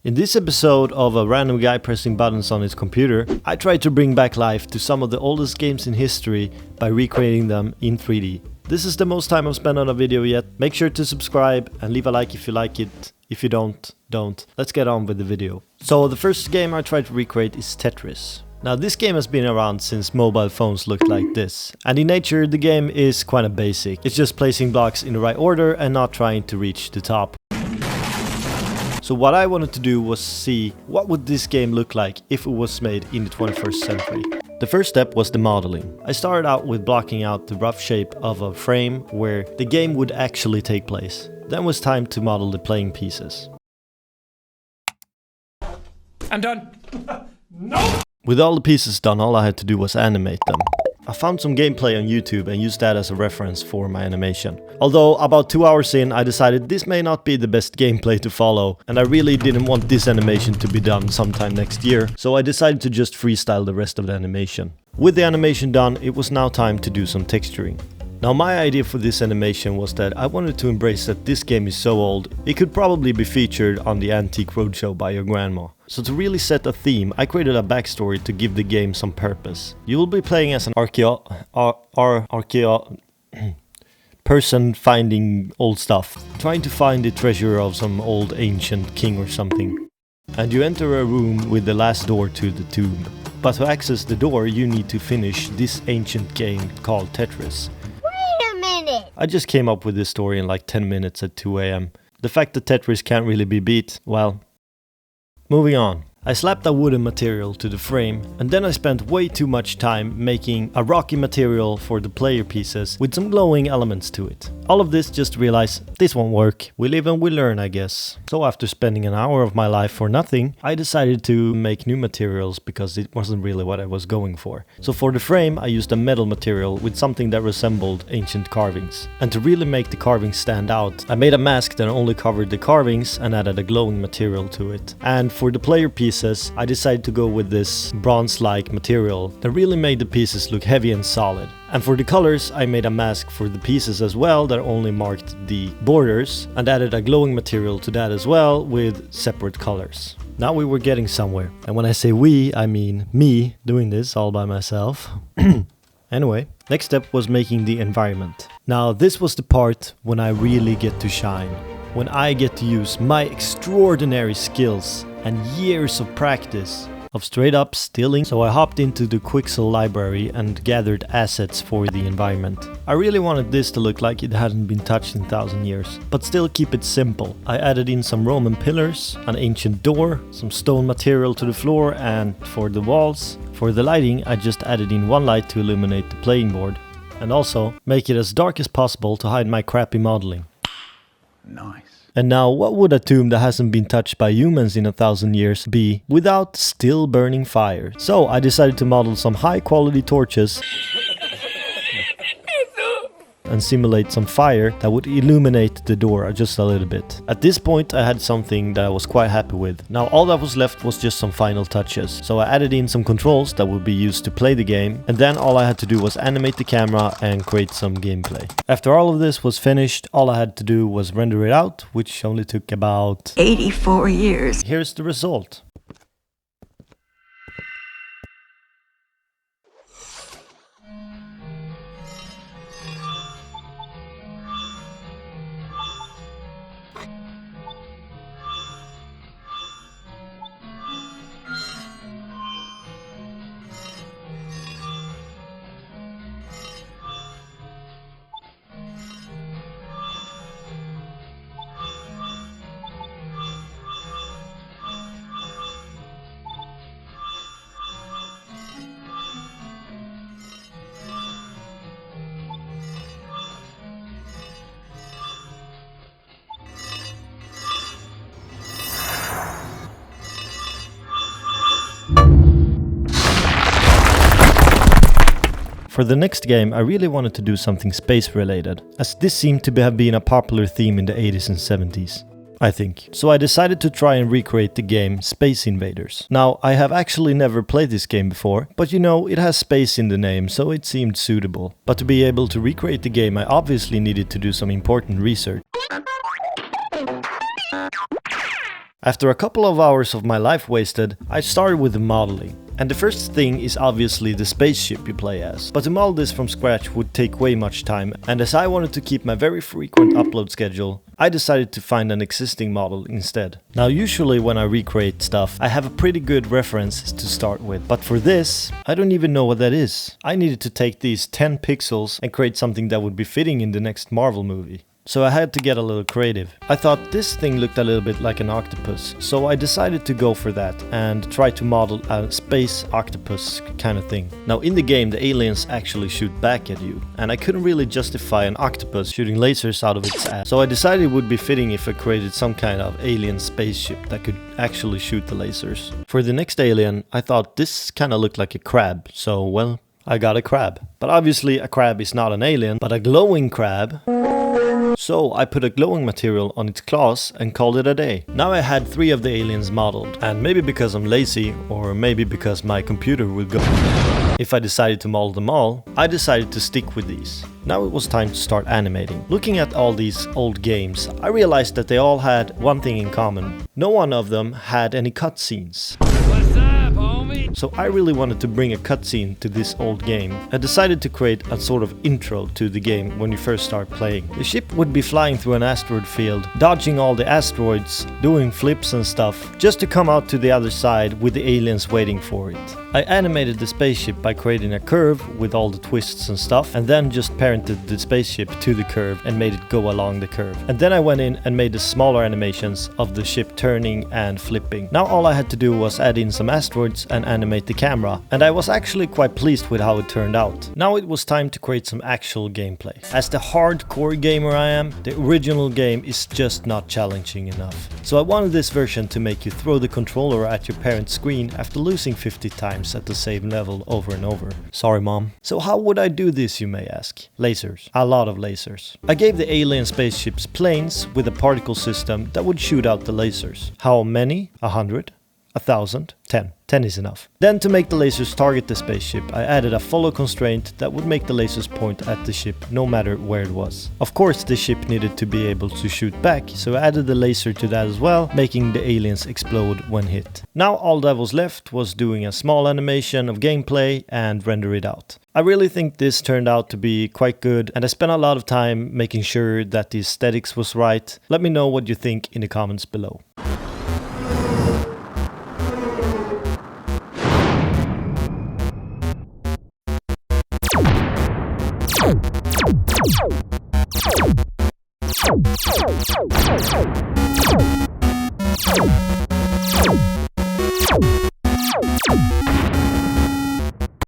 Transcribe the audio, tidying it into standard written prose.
In this episode of a random guy pressing buttons on his computer, I try to bring back life to some of the oldest games in history by recreating them in 3D. This is the most time I've spent on a video yet. Make sure to subscribe and leave a like if you like it. If you don't. Let's get on with the video. So the first game I tried to recreate is Tetris. Now this game has been around since mobile phones looked like this. And in nature the game is kinda basic. It's just placing blocks in the right order and not trying to reach the top. So what I wanted to do was see what would this game look like if it was made in the 21st century. The first step was the modeling. I started out with blocking out the rough shape of a frame where the game would actually take place. Then was time to model the playing pieces. I'm done. No! With all the pieces done, all I had to do was animate them. I found some gameplay on YouTube and used that as a reference for my animation. Although about 2 hours in, I decided this may not be the best gameplay to follow, and I really didn't want this animation to be done sometime next year, so I decided to just freestyle the rest of the animation. With the animation done, it was now time to do some texturing. Now my idea for this animation was that I wanted to embrace that this game is so old, it could probably be featured on the Antique Roadshow by your grandma. So to really set a theme, I created a backstory to give the game some purpose. You will be playing as an person finding old stuff, trying to find the treasure of some old ancient king or something. And you enter a room with the last door to the tomb. But to access the door, you need to finish this ancient game called Tetris. I just came up with this story in like 10 minutes at 2 AM. The fact that Tetris can't really be beat, well... Moving on. I slapped a wooden material to the frame, and then I spent way too much time making a rocky material for the player pieces with some glowing elements to it. All of this just to realize this won't work. We live and we learn, I guess. So after spending an hour of my life for nothing, I decided to make new materials because it wasn't really what I was going for. So for the frame, I used a metal material with something that resembled ancient carvings. And to really make the carvings stand out, I made a mask that only covered the carvings and added a glowing material to it. And for the player pieces, I decided to go with this bronze-like material that really made the pieces look heavy and solid. And for the colors, I made a mask for the pieces as well that only marked the borders and added a glowing material to that as well with separate colors. Now we were getting somewhere. And when I say we, I mean me doing this all by myself. Anyway, next step was making the environment. Now this was the part when I really get to shine. When I get to use my extraordinary skills and years of practice of straight up stealing. So I hopped into the Quixel library and gathered assets for the environment. I really wanted this to look like it hadn't been touched in 1,000 years, but still keep it simple. I added in some Roman pillars, an ancient door, some stone material to the floor and for the walls. For the lighting, I just added in one light to illuminate the playing board. And also make it as dark as possible to hide my crappy modeling. Nice. And now, what would a tomb that hasn't been touched by humans in 1,000 years be without still burning fire? So I decided to model some high quality torches and simulate some fire that would illuminate the door just a little bit. At this point I had something that I was quite happy with. Now all that was left was just some final touches. So I added in some controls that would be used to play the game, and then all I had to do was animate the camera and create some gameplay. After all of this was finished, all I had to do was render it out, which only took about 84 years. Here's the result. For the next game, I really wanted to do something space related, as this seemed to have been a popular theme in the 80s and 70s. I think. So I decided to try and recreate the game Space Invaders. Now, I have actually never played this game before, but you know, it has space in the name, so it seemed suitable. But to be able to recreate the game, I obviously needed to do some important research. After a couple of hours of my life wasted, I started with the modeling. And the first thing is obviously the spaceship you play as. But to model this from scratch would take way much time, and as I wanted to keep my very frequent upload schedule, I decided to find an existing model instead. Now usually when I recreate stuff, I have a pretty good reference to start with, but for this, I don't even know what that is. I needed to take these 10 pixels and create something that would be fitting in the next Marvel movie. So I had to get a little creative. I thought this thing looked a little bit like an octopus, so I decided to go for that and try to model a space octopus kind of thing. Now in the game the aliens actually shoot back at you, and I couldn't really justify an octopus shooting lasers out of its ass. So I decided it would be fitting if I created some kind of alien spaceship that could actually shoot the lasers. For the next alien, I thought this kind of looked like a crab, so well, I got a crab. But obviously a crab is not an alien, but a glowing crab. So I put a glowing material on its claws and called it a day. Now I had 3 of the aliens modeled, and maybe because I'm lazy, or maybe because my computer will go if I decided to model them all, I decided to stick with these. Now it was time to start animating. Looking at all these old games, I realized that they all had one thing in common. No one of them had any cutscenes. So I really wanted to bring a cutscene to this old game and decided to create a sort of intro to the game when you first start playing. The ship would be flying through an asteroid field, dodging all the asteroids, doing flips and stuff, just to come out to the other side with the aliens waiting for it. I animated the spaceship by creating a curve with all the twists and stuff, and then just parented the spaceship to the curve and made it go along the curve. And then I went in and made the smaller animations of the ship turning and flipping. Now all I had to do was add in some asteroids and animate the camera, and I was actually quite pleased with how it turned out. Now it was time to create some actual gameplay. As the hardcore gamer I am, the original game is just not challenging enough. So I wanted this version to make you throw the controller at your parent's screen after losing 50 times at the same level over and over. Sorry mom. So how would I do this, you may ask? Lasers. A lot of lasers. I gave the alien spaceships planes with a particle system that would shoot out the lasers. How many? 100? 1,000? 10. 10 is enough. Then to make the lasers target the spaceship, I added a follow constraint that would make the lasers point at the ship no matter where it was. Of course the ship needed to be able to shoot back, so I added the laser to that as well, making the aliens explode when hit. Now all that was left was doing a small animation of gameplay and render it out. I really think this turned out to be quite good, and I spent a lot of time making sure that the aesthetics was right. Let me know what you think in the comments below.